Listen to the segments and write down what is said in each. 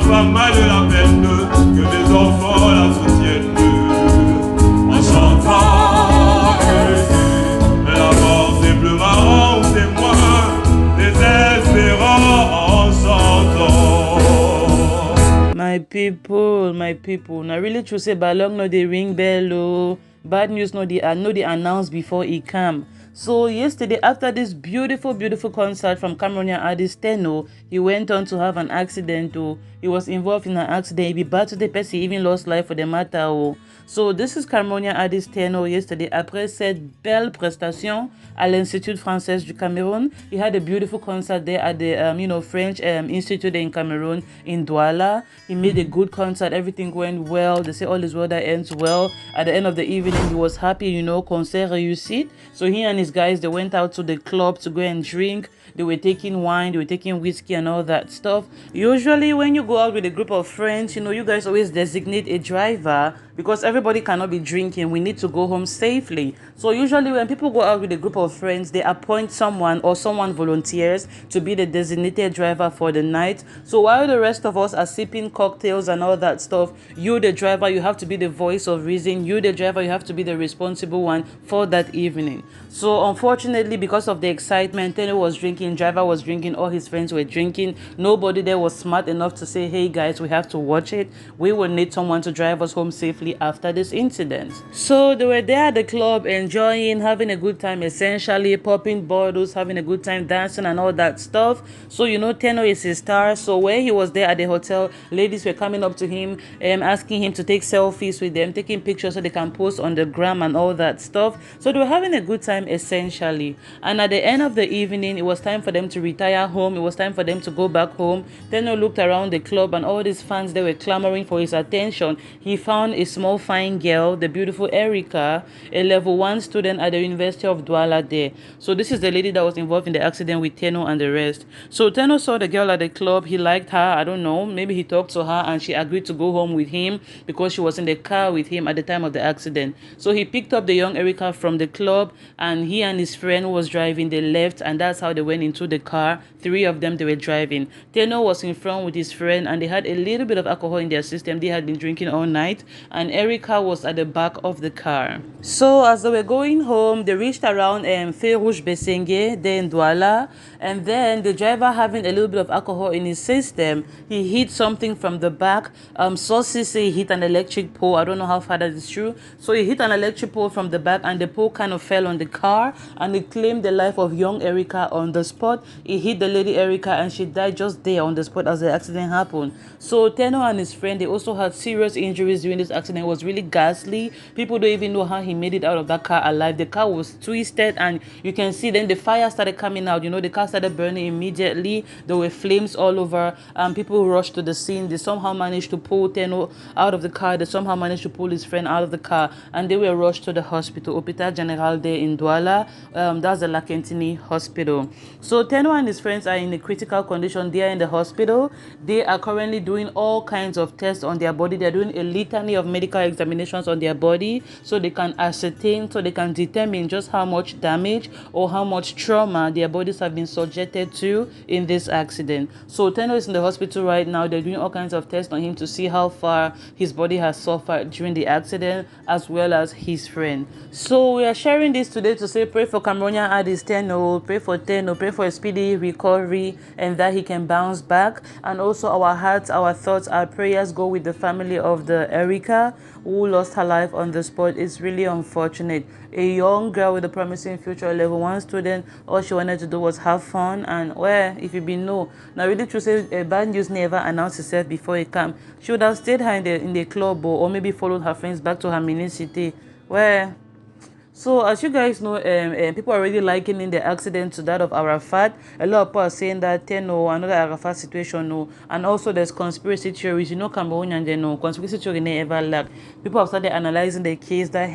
pas mal de la peine que des enfants la soutiennent. En chantant Jésus, la mort c'est plus marrant, c'est moins désespérant en chantant. My people, now really true say Balong no dey ring bell oh. Bad news no dey announce before it come. So yesterday, after this beautiful concert from Cameroonian artist Tenno, he went on to have an accident. Oh, he was involved in an accident. He be bad to the person, even lost life for the matter. Oh, so this is Cameroonian artist Tenno yesterday. Après cette belle prestation à l'Institut Français du Cameroun, he had a beautiful concert there at the French Institute in Cameroon in Douala. He made a good concert. Everything went well. They say all is well that ends well. At the end of the evening, he was happy. Concert réussi. So he and his guys, they went out to the club to go and drink. They were taking wine, they were taking whiskey and all that stuff. Usually when you go out with a group of friends, you guys always designate a driver because everybody cannot be drinking. We need to go home safely. So usually when people go out with a group of friends, they appoint someone or someone volunteers to be the designated driver for the night. So while the rest of us are sipping cocktails and all that stuff, you the driver, you have to be the voice of reason. You the driver, you have to be the responsible one for that evening. So unfortunately, because of the excitement, Tenno was drinking, driver was drinking, all his friends were drinking. Nobody there was smart enough to say, hey guys, we have to watch it. We will need someone to drive us home safely after this incident. So they were there at the club enjoying, having a good time, essentially popping bottles, having a good time, dancing and all that stuff. So Tenno is his star. So when he was there at the hotel, ladies were coming up to him and asking him to take selfies with them, taking pictures so they can post on the gram and all that stuff. So they were having a good time essentially. And at the end of the evening, it was time for them to retire home. It was time for them to go back home. Tenno looked around the club and all these fans, they were clamoring for his attention. He found a small fine girl, the beautiful Erica, a level 1 student at the University of Douala there. So this is the lady that was involved in the accident with Tenno and the rest. So Tenno saw the girl at the club. He liked her. I don't know. Maybe he talked to her and she agreed to go home with him because she was in the car with him at the time of the accident. So he picked up the young Erica from the club and he and his friend who was driving, they left and that's how they went into the car. 3 of them, they were driving. Tenno was in front with his friend and they had a little bit of alcohol in their system. They had been drinking all night and Erica was at the back of the car. So as they were going home, they reached around Feu Rouge Bessengue, there in Douala, and then the driver, having a little bit of alcohol in his system, he hit something from the back. Sources say he hit an electric pole. I don't know how far that is true. So he hit an electric pole from the back and the pole kind of fell on the car and it claimed the life of young Erica on the spot. He hit the lady Erica and she died just there on the spot as the accident happened. So Tenno and his friend, they also had serious injuries during this accident. It was really ghastly. People don't even know how he made it out of that car alive. The car was twisted and you can see then the fire started coming out. The car started burning immediately. There were flames all over. People rushed to the scene. They somehow managed to pull Tenno out of the car. They somehow managed to pull his friend out of the car and they were rushed to the hospital, Hôpital General there in Douala. That's the Lakentini hospital. So Tenno and his friends are in a critical condition. They are in the hospital. They are currently doing all kinds of tests on their body. They're doing a litany of medical examinations on their body so they can ascertain, so they can determine just how much damage or how much trauma their bodies have been subjected to in this accident. So Tenno is in the hospital right now. They're doing all kinds of tests on him to see how far his body has suffered during the accident, as well as his friend. So we are sharing this today to say pray for Cameroonian artist Tenno, pray for Tenno, pray for a speedy recovery and that he can bounce back. And also our hearts, our thoughts, our prayers go with the family of the Erica who lost her life on the spot. It's really unfortunate. A young girl with a promising future, a level 1 student, all she wanted to do was have fun. And well, if you been know, now really true say bad news never announced herself before it came. She would have stayed her in the club or maybe followed her friends back to her mini city. Well, so as you guys know, people are already likening the accident to that of Arafat. A lot of people are saying that Tenno, another Arafat situation, no. And also there's conspiracy theories. Cameroonian, they know conspiracy theory never lack. People have started analyzing the case, that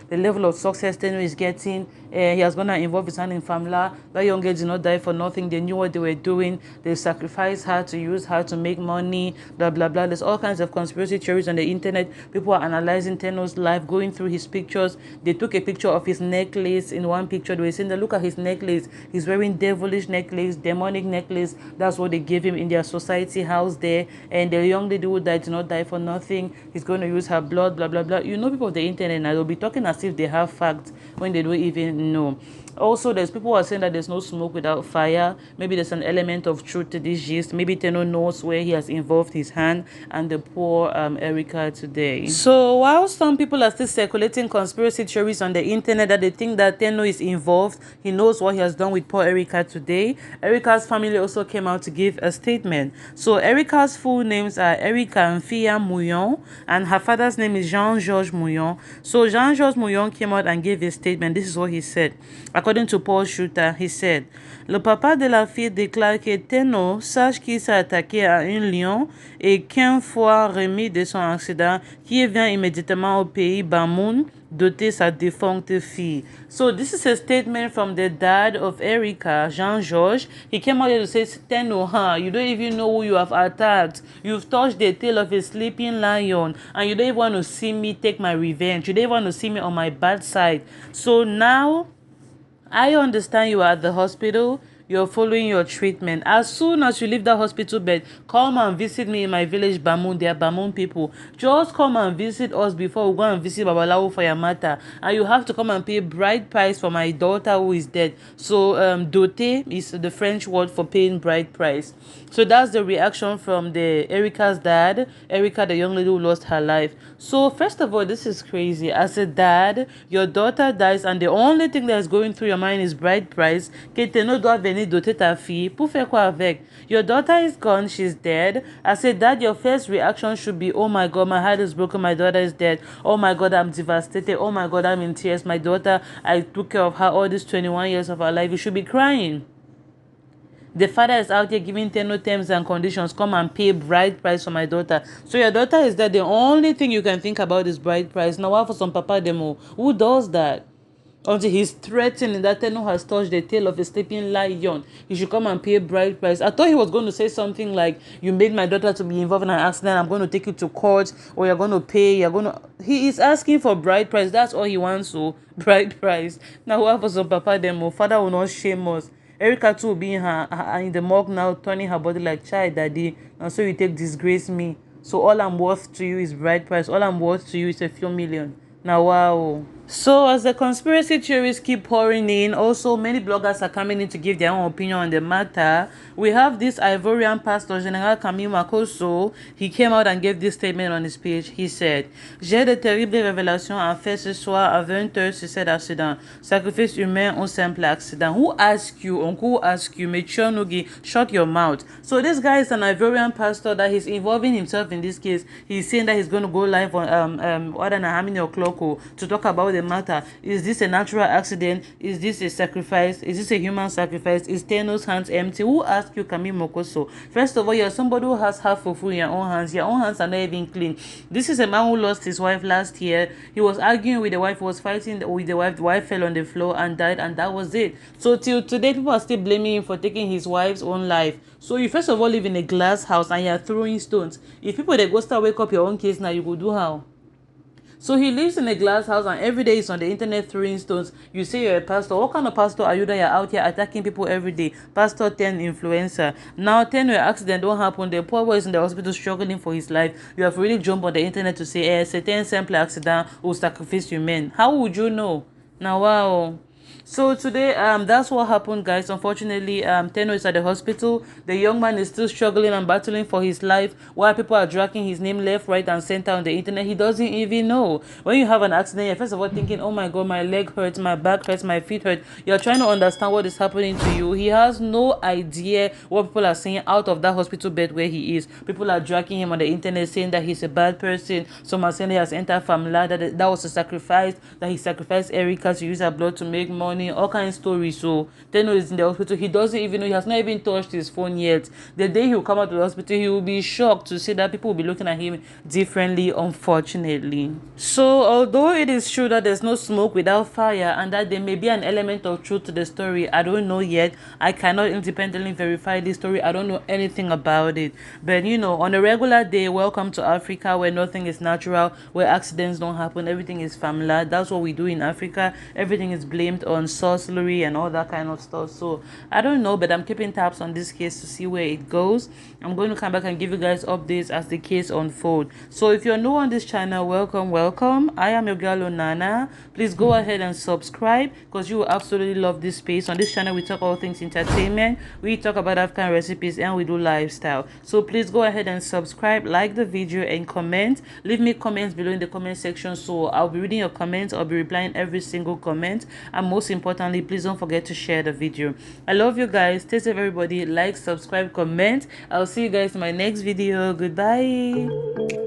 the level of success Tenno is getting, He has gonna involve his hand in Famla. That young girl did not die for nothing. They knew what they were doing. They sacrificed her to use her to make money. Blah blah blah. There's all kinds of conspiracy theories on the internet. People are analyzing Tenno's life, going through his pictures. They took a picture of his necklace. In one picture, they were saying, look at his necklace. He's wearing devilish necklace, demonic necklace. That's what they gave him in their society house there. And the young lady who died did not die for nothing. He's going to use her blood, blah blah blah. You know, people of the internet now, they'll be talking as if they have facts when they don't even know. Also, there's people who are saying that there's no smoke without fire. Maybe there's an element of truth to this gist. Maybe Tenno knows where he has involved his hand and the poor Erica today. So while some people are still circulating conspiracy theories on the internet that they think that Tenno is involved, he knows what he has done with poor Erica today, Erica's family also came out to give a statement. So Erica's full names are Erica Mfia Mouillon, and her father's name is Jean-Georges Mouillon. So Jean-Georges Mouillon came out and gave a statement. This is what he said. According to Paul Shooter, he said, le papa de la fille déclare que Tenno sache qu'il s'est attaqué à un lion et qu'une fois remis de son accident, qu'il vient immédiatement au pays Bamoun doter sa défunte fille. So this is a statement from the dad of Erica, Jean-Georges. He came out here to say, Tenno, you don't even know who you have attacked. You've touched the tail of a sleeping lion, and you don't even want to see me take my revenge. You don't even want to see me on my bad side. So now, I understand you are at the hospital. You're following your treatment. As soon as you leave that hospital bed, come and visit me in my village, Bamoun. They are Bamoun people. Just come and visit us before we go and visit Babalawo for your matter. And you have to come and pay bride price for my daughter who is dead. So, dote is the French word for paying bride price. So that's the reaction from the Erica's dad. Erica, the young lady who lost her life. So first of all, this is crazy. As a dad, your daughter dies and the only thing that is going through your mind is bride price. Que Tenno doit venir doter ta fille. Pour faire quoi avec? Your daughter is gone. She's dead. As a dad, your first reaction should be, oh my God, my heart is broken. My daughter is dead. Oh my God, I'm devastated. Oh my God, I'm in tears. My daughter, I took care of her all these 21 years of her life. You should be crying. The father is out here giving Tenno terms and conditions. Come and pay bride price for my daughter. So your daughter is dead. The only thing you can think about is bride price. Now, what for some papa demo? Who does that? Until he's threatening that Tenno has touched the tail of a sleeping lion, he should come and pay bride price. I thought he was going to say something like, you made my daughter to be involved in an accident, I'm going to take you to court, or you're going to pay, he is asking for bride price. That's all he wants, so bride price. Now whoever some papa demo, father will not shame us. Erica too will be in the morgue now, turning her body like, child daddy, and so you take disgrace me. So all I'm worth to you is bride price. All I'm worth to you is a few million. Now wow. So as the conspiracy theories keep pouring in, also many bloggers are coming in to give their own opinion on the matter. We have this Ivorian pastor, General Camille Makosso. He came out and gave this statement on his page. He said, j'ai de terribles révélations à faire ce soir à 20h sur cet accident. Sacrifice humain ou simple accident. Who asked you? Uncle asked you? Mechonugi, shut your mouth. So this guy is an Ivorian pastor that he's involving himself in this case. He's saying that he's going to go live on what an how many o'clock to talk about the matter. Is this a natural accident? Is this a sacrifice? Is this a human sacrifice? Is Tenno's hands empty? Who asked you, Camille Makosso? First of all, you're somebody who has half of in your own hands. Your own hands are not even clean. This is a man who lost his wife last year. He was arguing with the wife, was fighting with the wife. The wife fell on the floor and died, and that was it. So till today, people are still blaming him for taking his wife's own life. So you first of all live in a glass house and you're throwing stones. If people they go start wake up your own case now, you go do how? So he lives in a glass house and every day he's on the internet throwing stones. You say you're a pastor. What kind of pastor are you that you're out here attacking people every day? Pastor 10 influencer. Now 10 your accident don't happen. The poor boy is in the hospital struggling for his life. You have really jumped on the internet to say, it's a 10 simple accident will sacrifice human. How would you know? Now wow. So today, that's what happened, guys. Unfortunately, Tenno is at the hospital. The young man is still struggling and battling for his life while people are dragging his name left, right, and center on the internet. He doesn't even know. When you have an accident, you're first of all thinking, oh my God, my leg hurts, my back hurts, my feet hurt. You're trying to understand what is happening to you. He has no idea what people are saying out of that hospital bed where he is. People are dragging him on the internet saying that he's a bad person. Some are saying he has entered Famla, that was a sacrifice, that he sacrificed Erica to use her blood to make money. morning, all kinds of stories. So Tenno is in the hospital. He doesn't even know, he has not even touched his phone yet. The day he'll come out of the hospital, he will be shocked to see that people will be looking at him differently, unfortunately. So although it is true that there's no smoke without fire and that there may be an element of truth to the story, I don't know yet. I cannot independently verify this story. I don't know anything about it. But you know, on a regular day, welcome to Africa, where nothing is natural, where accidents don't happen, everything is familiar. That's what we do in Africa. Everything is blamed on sorcery and all that kind of stuff. So I don't know, but I'm keeping tabs on this case to see where it goes. I'm going to come back and give you guys updates as the case unfolds. So if you're new on this channel, welcome. I am your girl Onana. Please go ahead and subscribe, because you will absolutely love this space. On this channel, we talk all things entertainment, we talk about African recipes, and we do lifestyle. So please go ahead and subscribe, like the video, and comment. Leave me comments below in the comment section, so I'll be reading your comments. I'll be replying every single comment, and most importantly, please don't forget to share the video. I love you guys. Stay safe, everybody. Like, subscribe, comment. I'll see you guys in my next video. Goodbye.